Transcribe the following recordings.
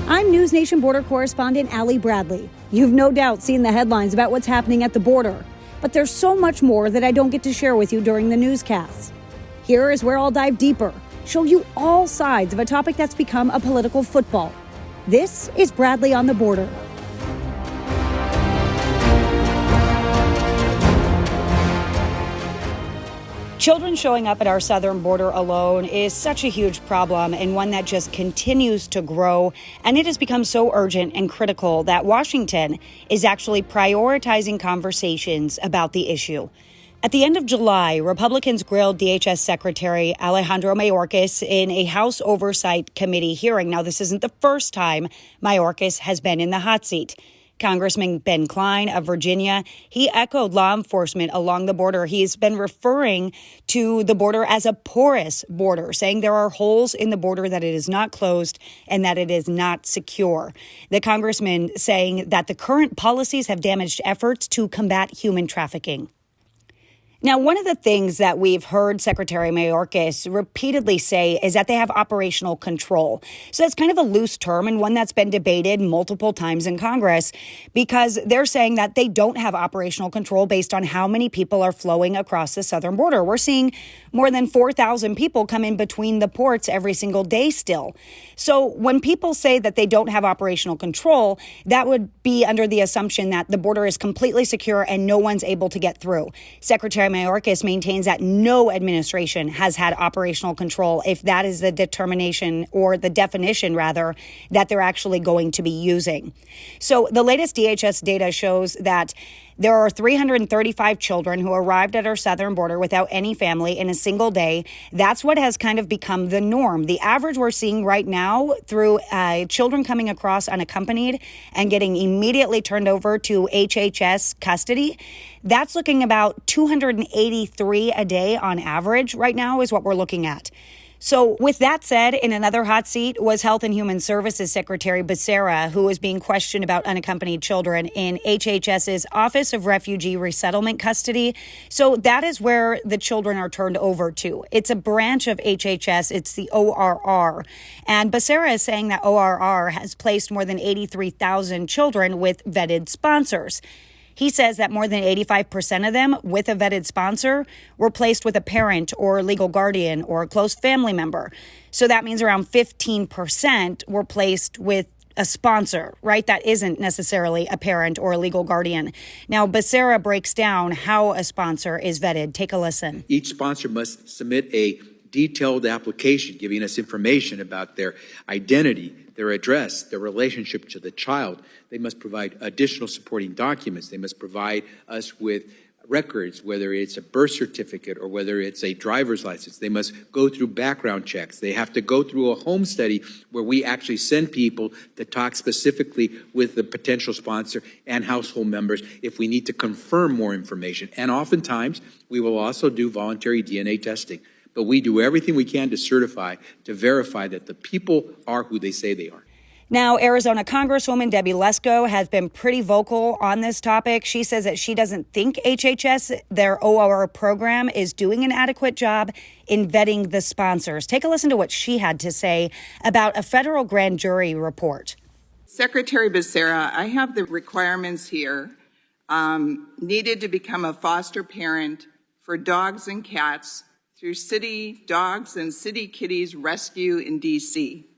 I'm NewsNation border correspondent Allie Bradley. You've no doubt seen the headlines about what's happening at the border, but there's so much more that I don't get to share with you during the newscasts. Here is where I'll dive deeper, show you all sides of a topic that's become a political football. This is Bradley on the Border. Children showing up at our southern border alone is such a huge problem, and one that just continues to grow. And it has become so urgent and critical that Washington is actually prioritizing conversations about the issue. At the end of July, Republicans grilled DHS Secretary Alejandro Mayorkas in a House Oversight Committee hearing. Now, this isn't the first time Mayorkas has been in the hot seat. Congressman Ben Cline of Virginia, he echoed law enforcement along the border. He's been referring to the border as a porous border, saying there are holes in the border, that it is not closed and that it is not secure. The congressman saying that the current policies have damaged efforts to combat human trafficking. Now, one of the things that we've heard Secretary Mayorkas repeatedly say is that they have operational control. So that's kind of a loose term and one that's been debated multiple times in Congress, because they're saying that they don't have operational control based on how many people are flowing across the southern border. We're seeing more than 4,000 people come in between the ports every single day still. So when people say that they don't have operational control, that would be under the assumption that the border is completely secure and no one's able to get through. Secretary Mayorkas maintains that no administration has had operational control, if that is the determination, or the definition rather, that they're actually going to be using. So the latest DHS data shows that there are 335 children who arrived at our southern border without any family in a single day. That's what has kind of become the norm. The average we're seeing right now through children coming across unaccompanied and getting immediately turned over to HHS custody, that's looking about 283 a day on average right now is what we're looking at. So with that said, in another hot seat was Health and Human Services Secretary Becerra, who was being questioned about unaccompanied children in HHS's Office of Refugee Resettlement Custody. So that is where the children are turned over to. It's a branch of HHS. It's the ORR. And Becerra is saying that ORR has placed more than 83,000 children with vetted sponsors. He says that more than 85% of them with a vetted sponsor were placed with a parent or legal guardian or a close family member. So that means around 15% were placed with a sponsor, right? That isn't necessarily a parent or a legal guardian. Now, Becerra breaks down how a sponsor is vetted. Take a listen. Each sponsor must submit a detailed application giving us information about their identity, their address, their relationship to the child. They must provide additional supporting documents. They must provide us with records, whether it's a birth certificate or whether it's a driver's license. They must go through background checks. They have to go through a home study where we actually send people to talk specifically with the potential sponsor and household members if we need to confirm more information. And oftentimes, we will also do voluntary DNA testing. But we do everything we can to certify, to verify that the people are who they say they are. Now, Arizona Congresswoman Debbie Lesko has been pretty vocal on this topic. She says that she doesn't think HHS, their ORR program, is doing an adequate job in vetting the sponsors. Take a listen to what she had to say about a federal grand jury report. Secretary Becerra, I have the requirements here needed to become a foster parent for dogs and cats through City Dogs and City Kitties Rescue in D.C.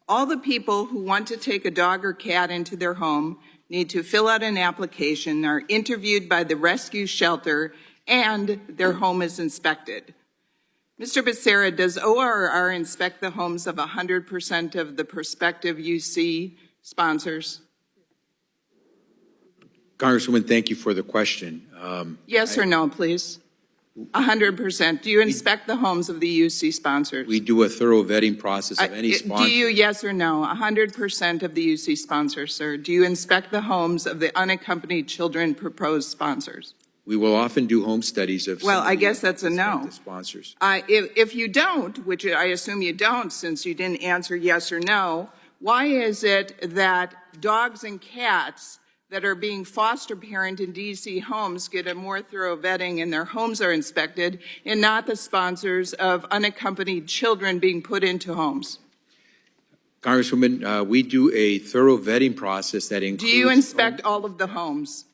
All the people who want to take a dog or cat into their home need to fill out an application, are interviewed by the rescue shelter, and their home is inspected. Mr. Becerra, does ORR inspect the homes of 100% of the prospective UC sponsors? Congresswoman, thank you for the question. Yes or no, please? 100%. Do you inspect the homes of the UC sponsors? We do a thorough vetting process of any sponsor. Do you, yes or no? 100% of the UC sponsors, sir. Do you inspect the homes of the unaccompanied children proposed sponsors? We will often do home studies of. Well, I guess that's a no. Sponsors. If you don't, which I assume you don't since you didn't answer yes or no, why is it that dogs and cats that are being foster parent in D.C. homes get a more thorough vetting and their homes are inspected, and not the sponsors of unaccompanied children being put into homes? Congresswoman, we do a thorough vetting process that includes... Do you inspect all of the homes?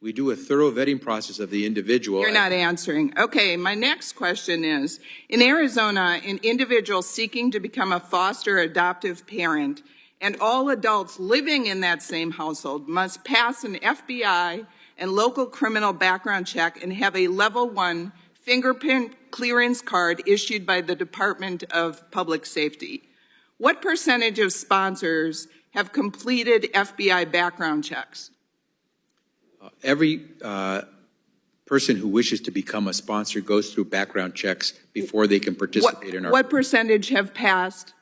We do a thorough vetting process of the individual. You're not answering. Okay, my next question is, in Arizona, an individual seeking to become a foster adoptive parent and all adults living in that same household must pass an FBI and local criminal background check and have a level 1 fingerprint clearance card issued by the Department of Public Safety. What percentage of sponsors have completed FBI background checks? Every person who wishes to become a sponsor goes through background checks before they can participate in our... What percentage have passed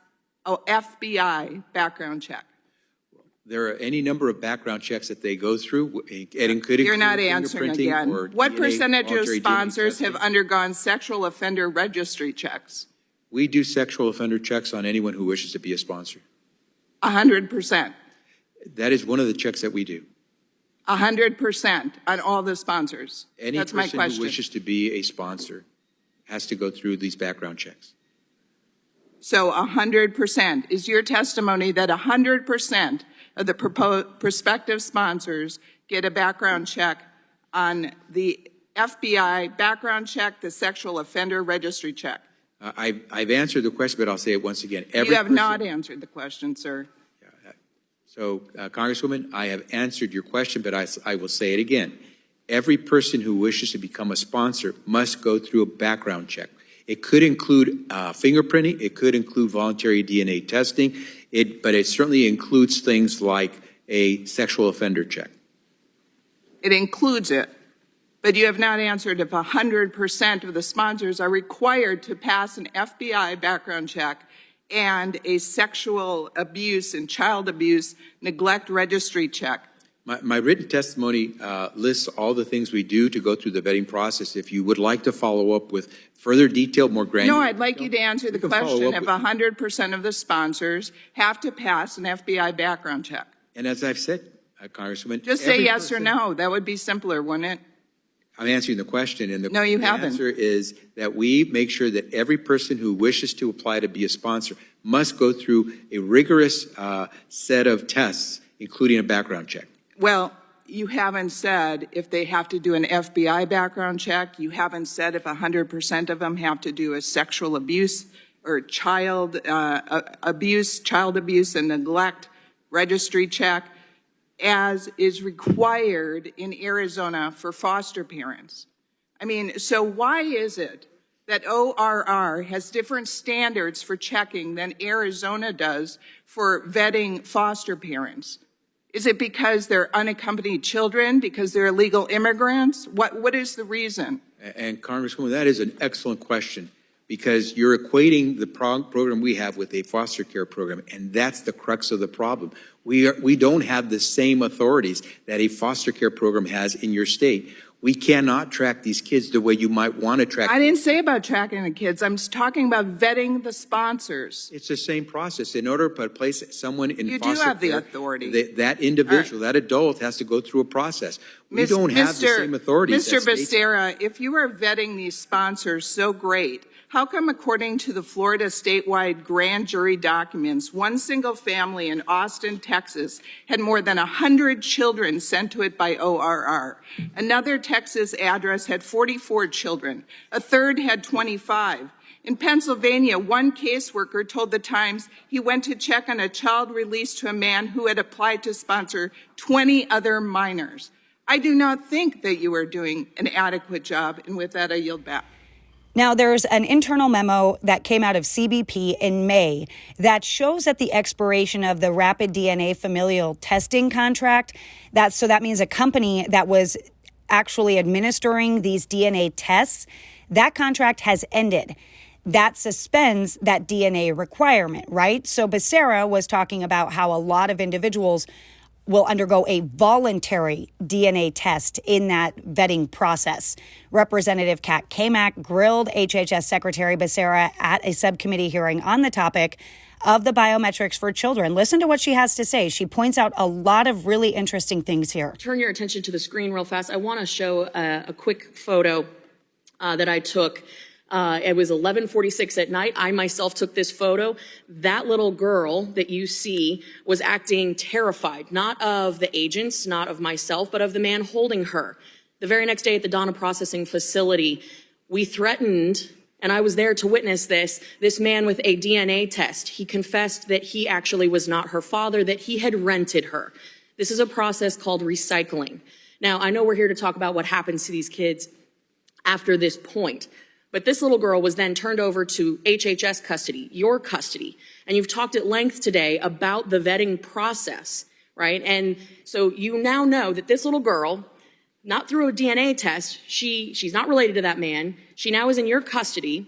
an FBI background check? There are any number of background checks that they go through. It could include You're not answering again. What percentage of sponsors have undergone sexual offender registry checks? We do sexual offender checks on anyone who wishes to be a sponsor. 100%. That is one of the checks that we do. 100% on all the sponsors. Any That's my person question. who wishes to be a sponsor has to go through these background checks. So 100%. Is your testimony that 100% of the prospective sponsors get a background check on the FBI background check, the sexual offender registry check? I've answered the question, but I'll say it once again. You have not answered the question, sir. So, Congresswoman, I have answered your question, but I will say it again. Every person who wishes to become a sponsor must go through a background check. It could include fingerprinting. It could include voluntary DNA testing. But it certainly includes things like a sexual offender check. It includes it. But you have not answered if 100% of the sponsors are required to pass an FBI background check and a sexual abuse and child abuse neglect registry check. My written testimony lists all the things we do to go through the vetting process. If you would like to follow up with further detail, more granular... No, I'd like you to answer the question if 100% of the sponsors have to pass an FBI background check. And as I've said, Congresswoman... Just say yes or no. That would be simpler, wouldn't it? I'm answering the question, and no, you the haven't. answer is that we make sure that every person who wishes to apply to be a sponsor must go through a rigorous set of tests, including a background check. Well, you haven't said if they have to do an FBI background check. You haven't said if 100% of them have to do a sexual abuse or child abuse and neglect registry check, as is required in Arizona for foster parents. I mean, so why is it that ORR has different standards for checking than Arizona does for vetting foster parents? Is it because they're unaccompanied children, because they're illegal immigrants? What is the reason? And Congresswoman, that is an excellent question, because you're equating the program we have with a foster care program, and that's the crux of the problem. We don't have the same authorities that a foster care program has in your state. We cannot track these kids the way you might want to track them. I didn't say about tracking the kids. I'm just talking about vetting the sponsors. It's the same process. In order to place someone in foster care, you do have the authority. That individual, that adult, has to go through a process. We don't have the same authorities. Mr. Becerra, if you are vetting these sponsors so great, how come, according to the Florida statewide grand jury documents, one single family in Austin, Texas, had more than 100 children sent to it by ORR? Another Texas address had 44 children. A third had 25. In Pennsylvania, one caseworker told the Times he went to check on a child released to a man who had applied to sponsor 20 other minors. I do not think that you are doing an adequate job, and with that, I yield back. Now, there's an internal memo that came out of CBP in May that shows at the expiration of the rapid DNA familial testing contract, that means a company that was actually administering these DNA tests, that contract has ended. That suspends that DNA requirement, right? So Becerra was talking about how a lot of individuals will undergo a voluntary DNA test in that vetting process. Representative Kat Kamak grilled HHS Secretary Becerra at a subcommittee hearing on the topic of the biometrics for children. Listen to what she has to say. She points out a lot of really interesting things here. Turn your attention to the screen real fast. I want to show a quick photo that I took It was 11:46 at night. I myself took this photo. That little girl that you see was acting terrified, not of the agents, not of myself, but of the man holding her. The very next day at the Donna Processing Facility, we threatened, and I was there to witness this man with a DNA test. He confessed that he actually was not her father, that he had rented her. This is a process called recycling. Now, I know we're here to talk about what happens to these kids after this point. But this little girl was then turned over to HHS custody, your custody. And you've talked at length today about the vetting process, right? And so you now know that this little girl, not through a DNA test, she's not related to that man. She now is in your custody.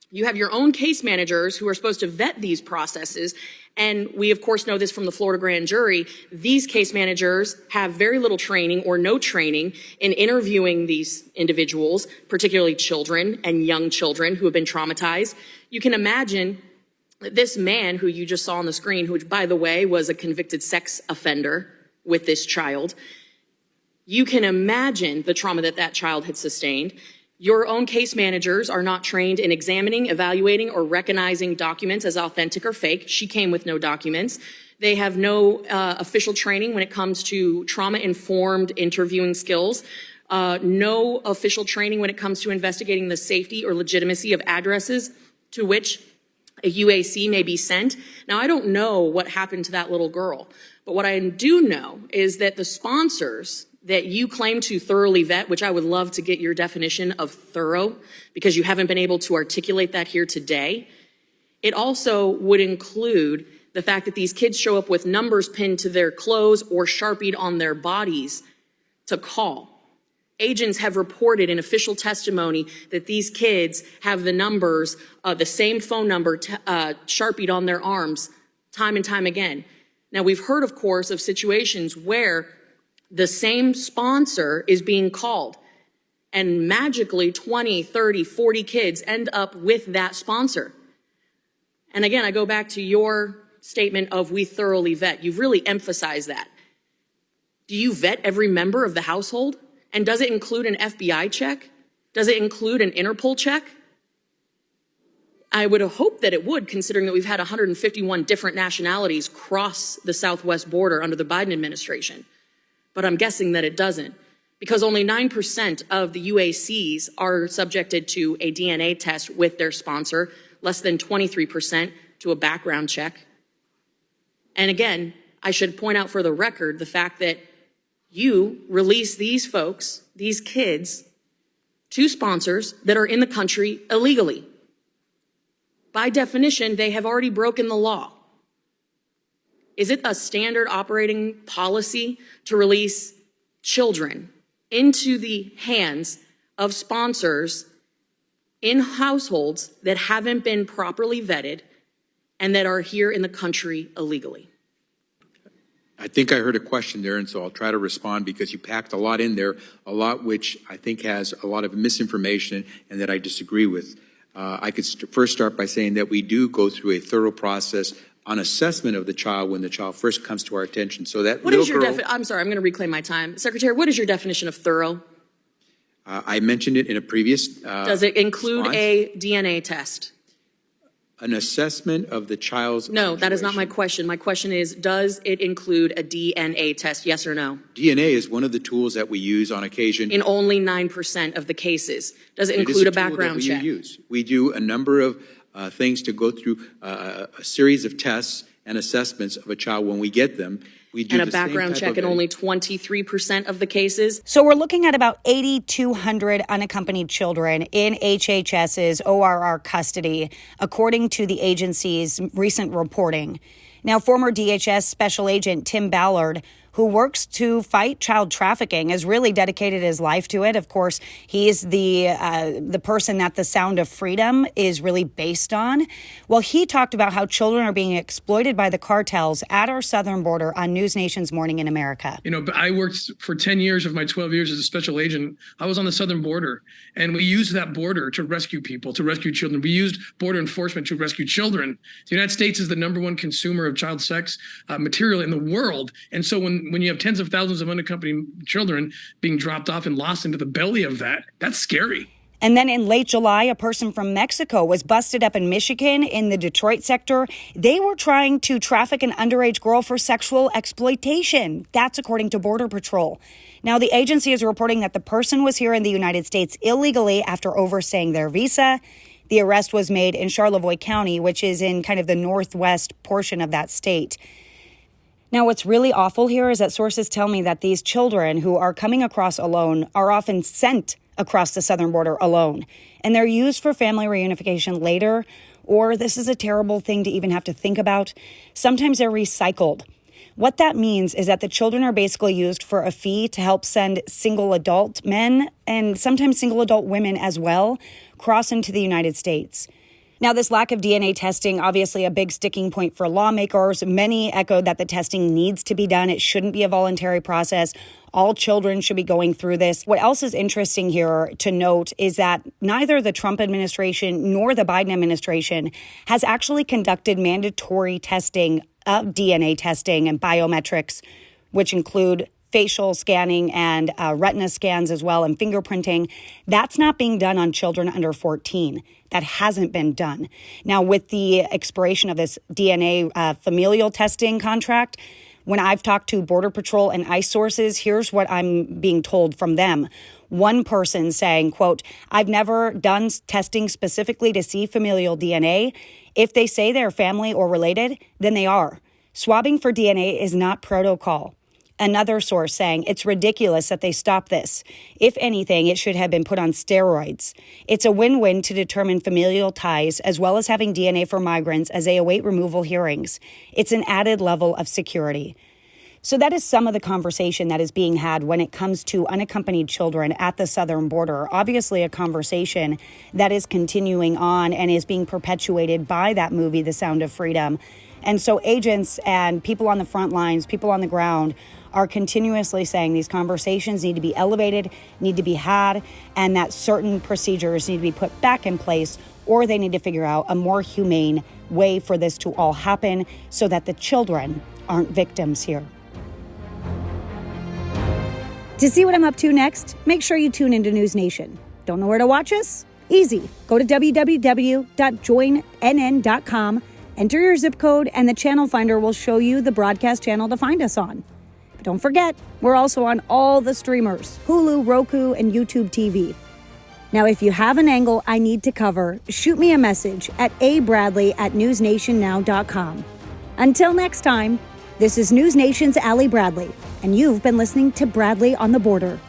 You have your own case managers who are supposed to vet these processes. And we, of course, know this from the Florida grand jury. These case managers have very little training or no training in interviewing these individuals, particularly children and young children who have been traumatized. You can imagine that this man who you just saw on the screen, who, by the way, was a convicted sex offender with this child, you can imagine the trauma that that child had sustained. Your own case managers are not trained in examining, evaluating, or recognizing documents as authentic or fake. She came with no documents. They have no official training when it comes to trauma-informed interviewing skills. No official training when it comes to investigating the safety or legitimacy of addresses to which a UAC may be sent. Now, I don't know what happened to that little girl, but what I do know is that the sponsors that you claim to thoroughly vet, which I would love to get your definition of thorough, because you haven't been able to articulate that here today. It also would include the fact that these kids show up with numbers pinned to their clothes or Sharpied on their bodies to call. Agents have reported in official testimony that these kids have the numbers, the same phone number Sharpied on their arms time and time again. Now, we've heard, of course, of situations where the same sponsor is being called and magically 20, 30, 40 kids end up with that sponsor. And again, I go back to your statement of we thoroughly vet. You've really emphasized that. Do you vet every member of the household? And does it include an FBI check? Does it include an Interpol check? I would hope that it would, considering that we've had 151 different nationalities cross the southwest border under the Biden administration. But I'm guessing that it doesn't, because only 9% of the UACs are subjected to a DNA test with their sponsor, less than 23% to a background check. And again, I should point out for the record the fact that you release these folks, these kids, to sponsors that are in the country illegally. By definition, they have already broken the law. Is it a standard operating policy to release children into the hands of sponsors in households that haven't been properly vetted and that are here in the country illegally? I think I heard a question there, and so I'll try to respond because you packed a lot in there, a lot which I think has a lot of misinformation and that I disagree with. I could first start by saying that we do go through a thorough process on assessment of the child when the child first comes to our attention. So that I'm sorry, I'm going to reclaim my time. Secretary, what is your definition of thorough? I mentioned it in a previous Does it include response. a DNA test? An assessment of the child's No, that is not my question. My question is, does it include a DNA test, yes or no? DNA is one of the tools that we use on occasion. In only 9% of the cases. Does it include a background check? We do a number of things to go through a series of tests and assessments of a child when we get them. We do and a background check in only 23% of the cases. So we're looking at about 8,200 unaccompanied children in HHS's ORR custody, according to the agency's recent reporting. Now, former DHS Special Agent Tim Ballard, who works to fight child trafficking, has really dedicated his life to it. Of course, he is the person that The Sound of Freedom is really based on. Well, he talked about how children are being exploited by the cartels at our southern border on NewsNation's Morning in America. You know, I worked for 10 years of my 12 years as a special agent. I was on the southern border, and we used that border to rescue people, to rescue children. We used border enforcement to rescue children. The United States is the #1 consumer of child sex material in the world. And so when you have tens of thousands of unaccompanied children being dropped off and lost into the belly of that, that's scary. And then in late July, a person from Mexico was busted up in Michigan in the Detroit sector. They were trying to traffic an underage girl for sexual exploitation. That's according to Border Patrol. Now, the agency is reporting that the person was here in the United States illegally after overstaying their visa. The arrest was made in Charlevoix County, which is in kind of the northwest portion of that state. Now, what's really awful here is that sources tell me that these children who are coming across alone are often sent across the southern border alone, and they're used for family reunification later, or this is a terrible thing to even have to think about. Sometimes they're recycled. What that means is that the children are basically used for a fee to help send single adult men and sometimes single adult women as well cross into the United States. Now, this lack of DNA testing, obviously a big sticking point for lawmakers. Many echoed that the testing needs to be done. It shouldn't be a voluntary process. All children should be going through this. What else is interesting here to note is that neither the Trump administration nor the Biden administration has actually conducted mandatory testing of DNA testing and biometrics, which include facial scanning and retina scans as well, and fingerprinting. That's not being done on children under 14. That hasn't been done. Now, with the expiration of this DNA familial testing contract, when I've talked to Border Patrol and ICE sources, here's what I'm being told from them. One person saying, quote, "I've never done testing specifically to see familial DNA. If they say they're family or related, then they are. Swabbing for DNA is not protocol." Another source saying, "It's ridiculous that they stopped this. If anything, it should have been put on steroids. It's a win-win to determine familial ties as well as having DNA for migrants as they await removal hearings. It's an added level of security." So that is some of the conversation that is being had when it comes to unaccompanied children at the southern border. Obviously, a conversation that is continuing on and is being perpetuated by that movie, The Sound of Freedom. And so agents and people on the front lines, people on the ground, are continuously saying these conversations need to be elevated, need to be had, and that certain procedures need to be put back in place, or they need to figure out a more humane way for this to all happen so that the children aren't victims here. To see what I'm up to next, make sure you tune into NewsNation. Don't know where to watch us? Easy. Go to www.joinnn.com, enter your zip code, and the channel finder will show you the broadcast channel to find us on. But don't forget, we're also on all the streamers, Hulu, Roku, and YouTube TV. Now, if you have an angle I need to cover, shoot me a message at abradley@newsnationnow.com. Until next time, this is NewsNation's Allie Bradley, and you've been listening to Bradley on the Border.